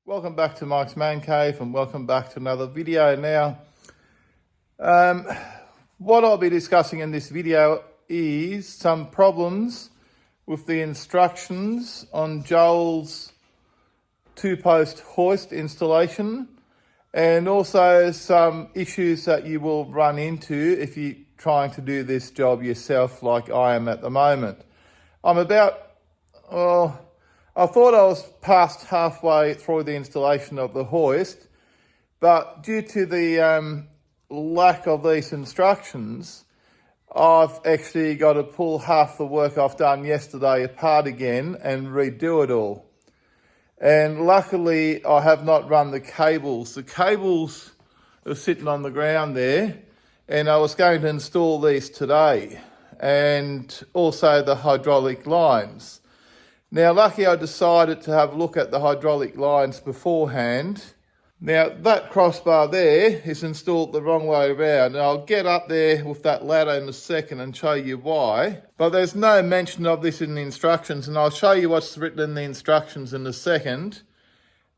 Welcome back to Mike's Man Cave and welcome back to another video. Now, what I'll be discussing in this video is some problems with the instructions on Joel's two-post hoist installation, and also some issues that you will run into if you're trying to do this job yourself like I am at the moment. I thought I was past halfway through the installation of the hoist, but due to the lack of these instructions, I've actually got to pull half the work I've done yesterday apart again and redo it all. And luckily, I have not run the cables. The cables are sitting on the ground there, and I was going to install these today, and also the hydraulic lines. Now, lucky I decided to have a look at the hydraulic lines beforehand. Now, that crossbar there is installed the wrong way around, and I'll get up there with that ladder in a second and show you why. But there's no mention of this in the instructions, and I'll show you what's written in the instructions in a second.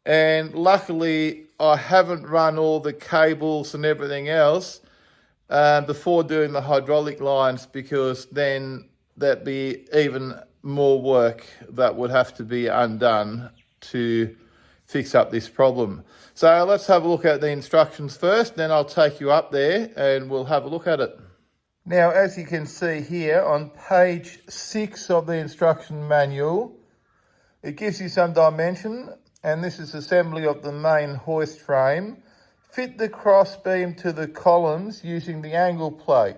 And luckily, I haven't run all the cables and everything else before doing the hydraulic lines, because then that'd be even more work that would have to be undone to fix up this problem. So let's have a look at the instructions first, then I'll take you up there and we'll have a look at it. Now, as you can see here on page 6 of the instruction manual, it gives you some dimension, and this is assembly of the main hoist frame. Fit the cross beam to the columns using the angle plate.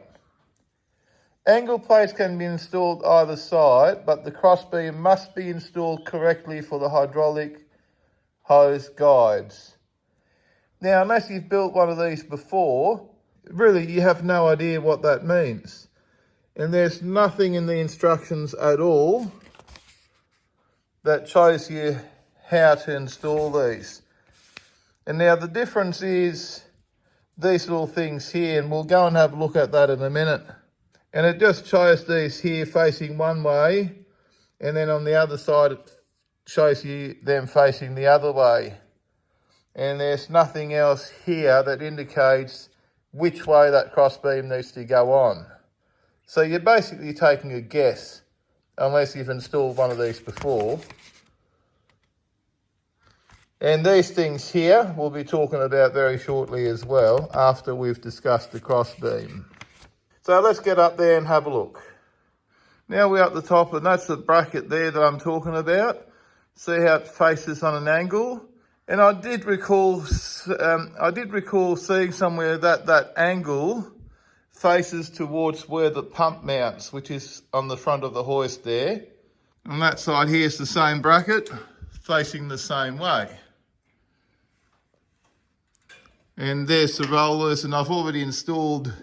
Angle plates can be installed either side, but the crossbeam must be installed correctly for the hydraulic hose guides. Now, unless you've built one of these before, really you have no idea what that means. And there's nothing in the instructions at all that shows you how to install these. And now the difference is these little things here, and we'll go and have a look at that in a minute. And it just shows these here facing one way, and then on the other side it shows you them facing the other way. And there's nothing else here that indicates which way that crossbeam needs to go on. So you're basically taking a guess, unless you've installed one of these before. And these things here we'll be talking about very shortly as well, after we've discussed the crossbeam. So let's get up there and have a look. Now we're at the top, and that's the bracket there that I'm talking about. See how it faces on an angle? And I did recall seeing somewhere that that angle faces towards where the pump mounts, which is on the front of the hoist there. On that side here is the same bracket, facing the same way. And there's the rollers, and I've already installed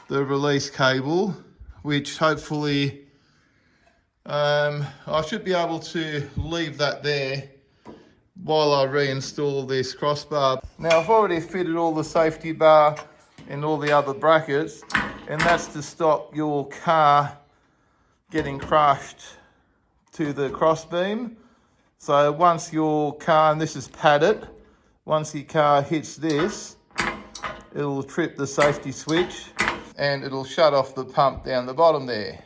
the release cable, which hopefully I should be able to leave that there while I reinstall this crossbar. Now, I've already fitted all the safety bar and all the other brackets, and that's to stop your car getting crushed to the crossbeam. So once your car, and this is padded, once your car hits this, it'll trip the safety switch and it'll shut off the pump down the bottom there.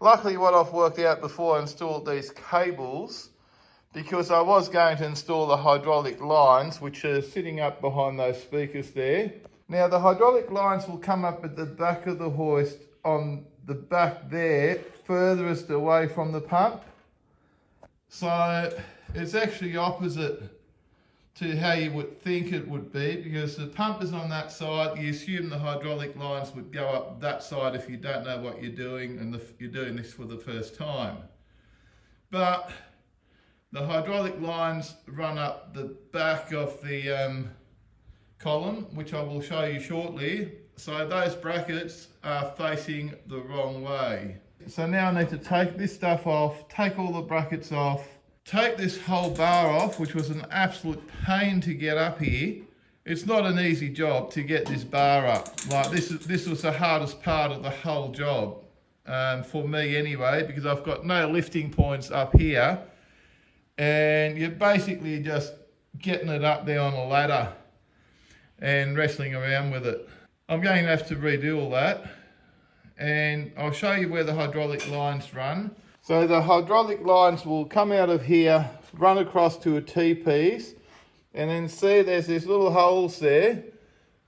Luckily, what I've worked out before I installed these cables, because I was going to install the hydraulic lines, which are sitting up behind those speakers there. Now, the hydraulic lines will come up at the back of the hoist, on the back there, furthest away from the pump. So it's actually opposite to how you would think it would be, because the pump is on that side. You assume the hydraulic lines would go up that side if you don't know what you're doing and you're doing this for the first time. But the hydraulic lines run up the back of the column, which I will show you shortly. So those brackets are facing the wrong way. So now I need to take this stuff off, take all the brackets off, take this whole bar off, which was an absolute pain to get up here. It's not an easy job to get this bar up. Like this was the hardest part of the whole job, for me anyway, because I've got no lifting points up here, and you're basically just getting it up there on a ladder and wrestling around with it. I'm going to have to redo all that, and I'll show you where the hydraulic lines run. So the hydraulic lines will come out of here, run across to a T-piece, and then see there's these little holes there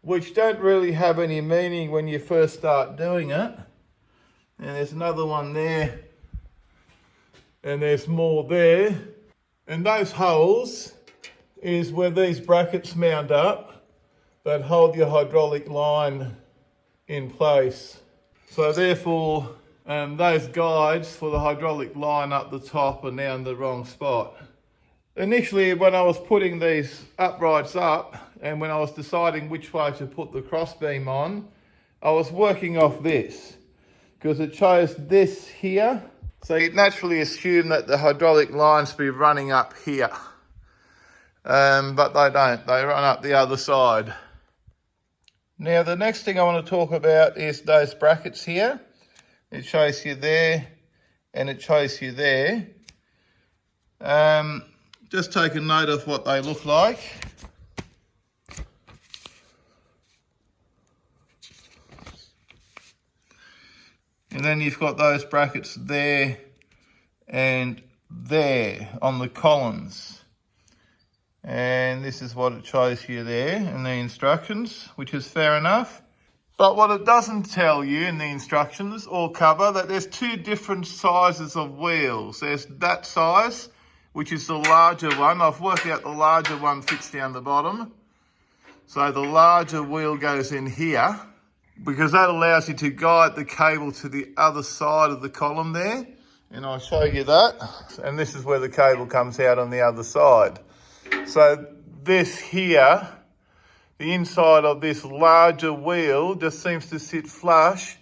which don't really have any meaning when you first start doing it. And there's another one there, and there's more there. And those holes is where these brackets mount up that hold your hydraulic line in place. So therefore, those guides for the hydraulic line up the top are now in the wrong spot. Initially, when I was putting these uprights up and when I was deciding which way to put the crossbeam on, I was working off this because it chose this here. So you'd naturally assume that the hydraulic lines be running up here. But they don't, they run up the other side. Now the next thing I want to talk about is those brackets here. It shows you there and it shows you there. Just take a note of what they look like. And then you've got those brackets there and there on the columns. And this is what it shows you there in the instructions, which is fair enough. But what it doesn't tell you in the instructions or cover, that there's two different sizes of wheels. There's that size, which is the larger one. I've worked out the larger one fits down the bottom. So the larger wheel goes in here, because that allows you to guide the cable to the other side of the column there. And I'll show you that. And this is where the cable comes out on the other side. So this here, the inside of this larger wheel just seems to sit flush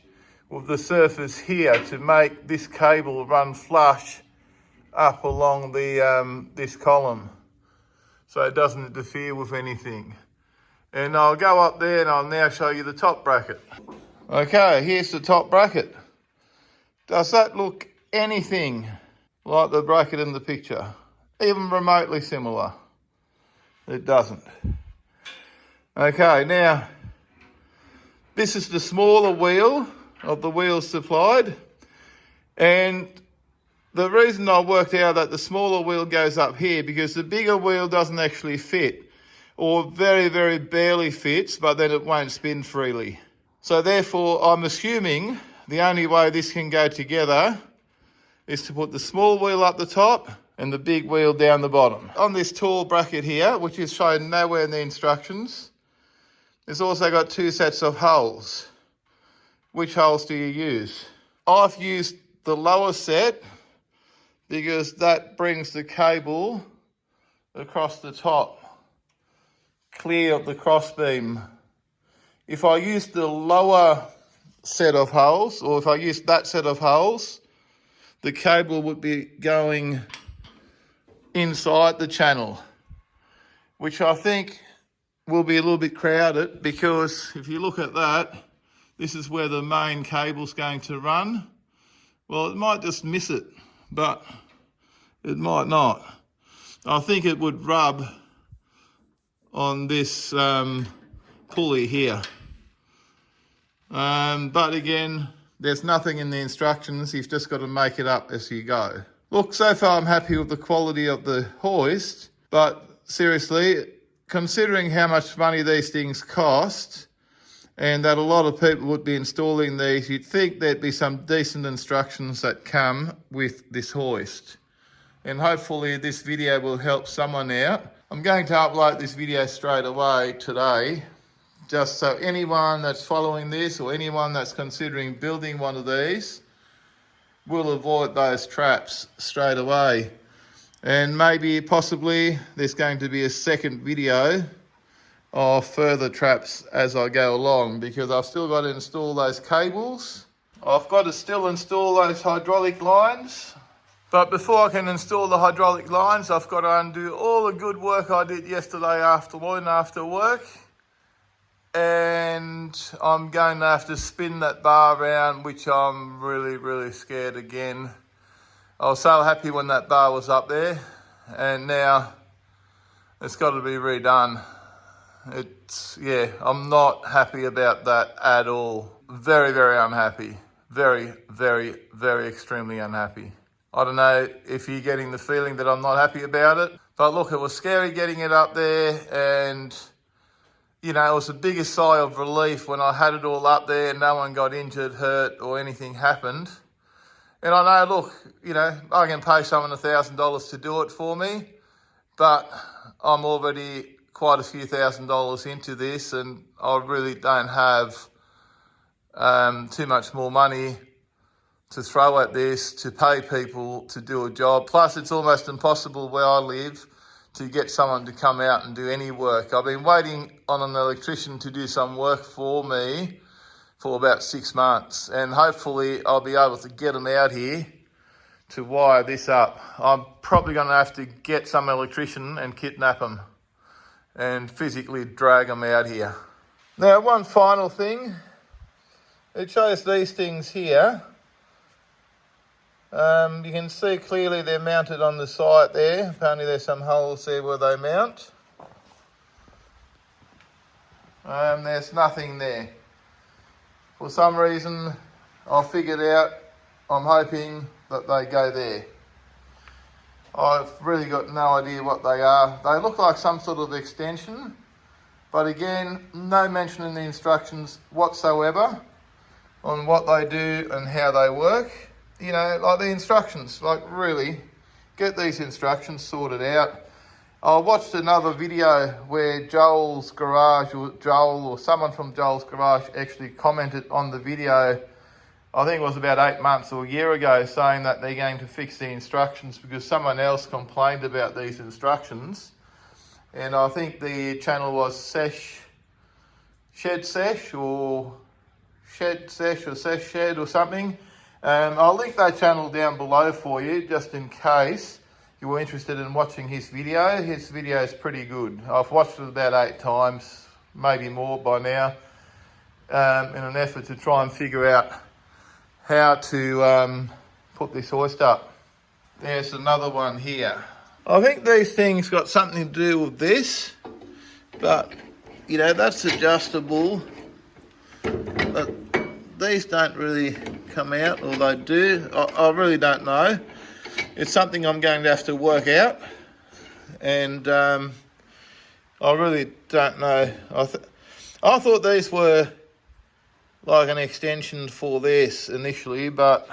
with the surface here to make this cable run flush up along the this column, so it doesn't interfere with anything. And I'll go up there and I'll now show you the top bracket. Okay, here's the top bracket. Does that look anything like the bracket in the picture? Even remotely similar? It doesn't. Okay, now this is the smaller wheel of the wheels supplied, and the reason I worked out that the smaller wheel goes up here because the bigger wheel doesn't actually fit, or very, very barely fits, but then it won't spin freely. So therefore, I'm assuming the only way this can go together is to put the small wheel up the top and the big wheel down the bottom. On this tall bracket here, which is shown nowhere in the instructions, it's also got two sets of holes. Which holes do you use? I've used the lower set because that brings the cable across the top, clear of the crossbeam. If I use the lower set of holes, or if I use that set of holes, the cable would be going inside the channel, which I think will be a little bit crowded, because if you look at that, this is where the main cable's going to run. Well, it might just miss it, but it might not. I think it would rub on this pulley here. But again, there's nothing in the instructions. You've just got to make it up as you go. Look, so far I'm happy with the quality of the hoist, but seriously, considering how much money these things cost, and that a lot of people would be installing these, you'd think there'd be some decent instructions that come with this hoist. And hopefully this video will help someone out. I'm going to upload this video straight away today, just so anyone that's following this or anyone that's considering building one of these will avoid those traps straight away. And maybe possibly there's going to be a second video of further traps as I go along, because I've still got to install those cables. I've got to still install those hydraulic lines. But before I can install the hydraulic lines, I've got to undo all the good work I did yesterday afternoon after work. And I'm going to have to spin that bar around, which I'm really, really scared again. I was so happy when that bar was up there, and now It's got to be redone. Yeah, I'm not happy about that at all. Very, very unhappy. Very, very, very extremely unhappy. I don't know if you're getting the feeling that I'm not happy about it, but look, it was scary getting it up there, and you know, it was the biggest sigh of relief when I had it all up there and no one got injured, hurt, or anything happened. And I know, look, you know, I can pay someone $1,000 to do it for me, but I'm already quite a few $1,000s into this, and I really don't have too much more money to throw at this, to pay people to do a job. Plus, it's almost impossible where I live to get someone to come out and do any work. I've been waiting on an electrician to do some work for me for about 6 months, and hopefully I'll be able to get them out here to wire this up. I'm probably going to have to get some electrician and kidnap them and physically drag them out here. Now, one final thing. It shows these things here. You can see clearly they're mounted on the site there. Apparently there's some holes there where they mount. There's nothing there. For some reason, I figured out, I'm hoping that they go there. I've really got no idea what they are. They look like some sort of extension, but again, no mention in the instructions whatsoever on what they do and how they work. You know, like the instructions, like really, get these instructions sorted out. I watched another video where Joel's Garage, or Joel or someone from Joel's Garage actually commented on the video, I think it was about 8 months or a year ago, saying that they're going to fix the instructions because someone else complained about these instructions. And I think the channel was Shed Sesh or Sesh Shed or something. I'll link that channel down below for you, just in case you were interested in watching his video. His video is pretty good. I've watched it about 8 times, maybe more by now, in an effort to try and figure out how to put this hoist up. There's another one here. I think these things got something to do with this, but you know, that's adjustable. But these don't really come out, or they do. I really don't know. It's something I'm going to have to work out, and I really don't know. I thought these were like an extension for this initially, but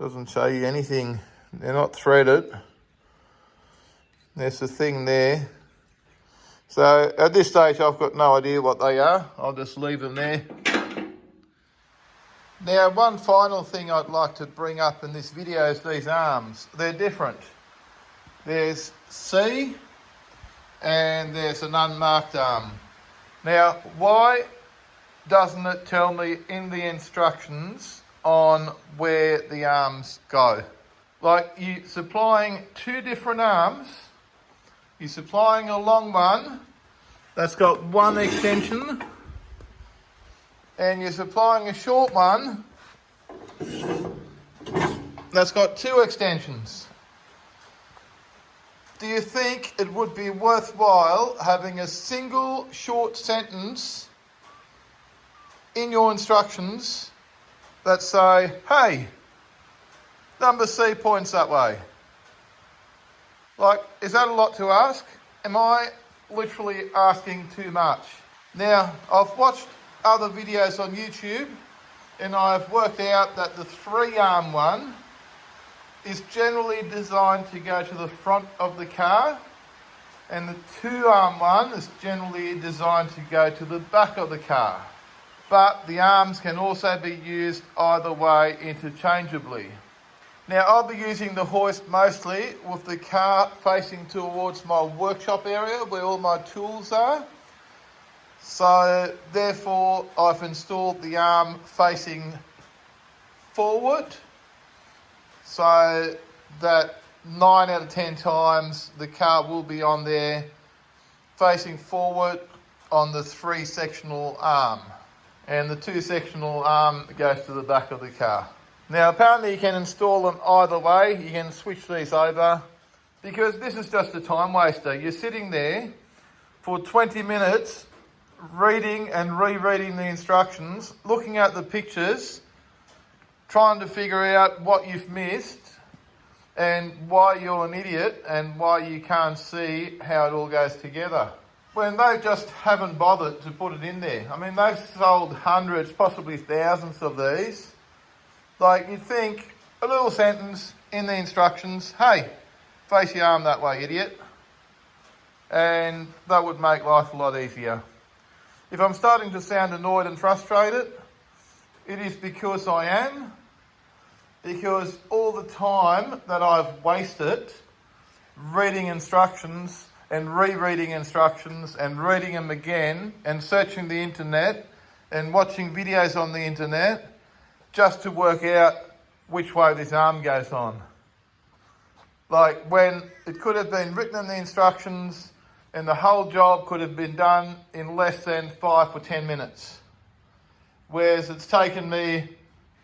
doesn't show you anything. They're not threaded. There's a thing there. So at this stage, I've got no idea what they are. I'll just leave them there. Now, one final thing I'd like to bring up in this video is these arms. They're different. There's C and there's an unmarked arm. Now, why doesn't it tell me in the instructions on where the arms go? Like, you're supplying 2 different arms. You're supplying a long one that's got 1 extension, and you're supplying a short one that's got 2 extensions. Do you think it would be worthwhile having a single short sentence in your instructions that say, hey, number C points that way? Like, is that a lot to ask? Am I literally asking too much? Now, I've watched other videos on YouTube, and I've worked out that the 3-arm one is generally designed to go to the front of the car, and the 2-arm one is generally designed to go to the back of the car. But the arms can also be used either way interchangeably. Now, I'll be using the hoist mostly with the car facing towards my workshop area where all my tools are. So, therefore, I've installed the arm facing forward so that 9 out of 10 times the car will be on there facing forward on the 3-sectional arm. And the 2-sectional arm goes to the back of the car. Now, apparently you can install them either way. You can switch these over because this is just a time waster. You're sitting there for 20 minutes reading and rereading the instructions, looking at the pictures, trying to figure out what you've missed and why you're an idiot and why you can't see how it all goes together. When they just haven't bothered to put it in there. I mean, they've sold hundreds, possibly thousands of these. Like, you'd think a little sentence in the instructions, hey, face your arm that way, idiot. And that would make life a lot easier. If I'm starting to sound annoyed and frustrated, it is because I am. Because all the time that I've wasted reading instructions and rereading instructions and reading them again and searching the internet and watching videos on the internet just to work out which way this arm goes on. Like, when it could have been written in the instructions and the whole job could have been done in less than 5 or 10 minutes. Whereas it's taken me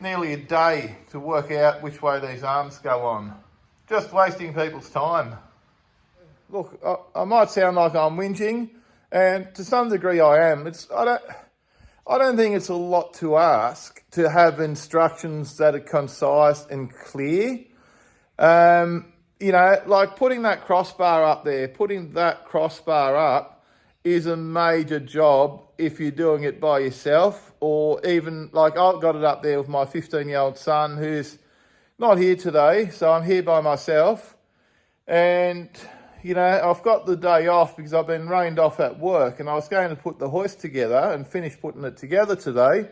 nearly a day to work out which way these arms go on. Just wasting people's time. Look, I might sound like I'm whinging, and to some degree I am. I don't think it's a lot to ask to have instructions that are concise and clear. You know, like putting that crossbar up there, putting that crossbar up is a major job if you're doing it by yourself, or even like I've got it up there with my 15-year-old son who's not here today, so I'm here by myself. And, you know, I've got the day off because I've been rained off at work, and I was going to put the hoist together and finish putting it together today.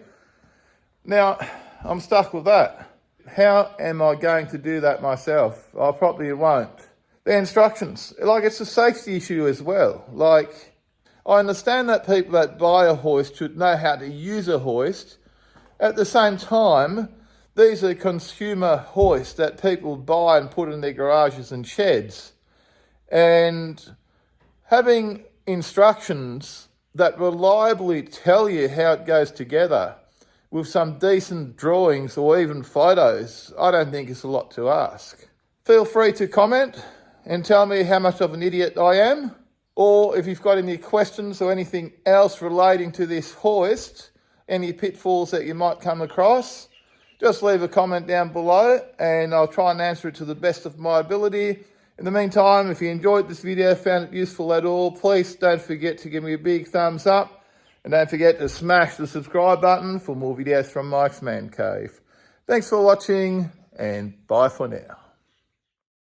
Now, I'm stuck with that. How am I going to do that myself? I probably won't. The instructions, like, it's a safety issue as well. Like, I understand that people that buy a hoist should know how to use a hoist. At the same time, these are consumer hoists that people buy and put in their garages and sheds. And having instructions that reliably tell you how it goes together with some decent drawings or even photos, I don't think it's a lot to ask. Feel free to comment and tell me how much of an idiot I am. Or if you've got any questions or anything else relating to this hoist, any pitfalls that you might come across, just leave a comment down below and I'll try and answer it to the best of my ability. In the meantime, if you enjoyed this video, found it useful at all, please don't forget to give me a big thumbs up. And don't forget to smash the subscribe button for more videos from Mike's Man Cave. Thanks for watching and bye for now.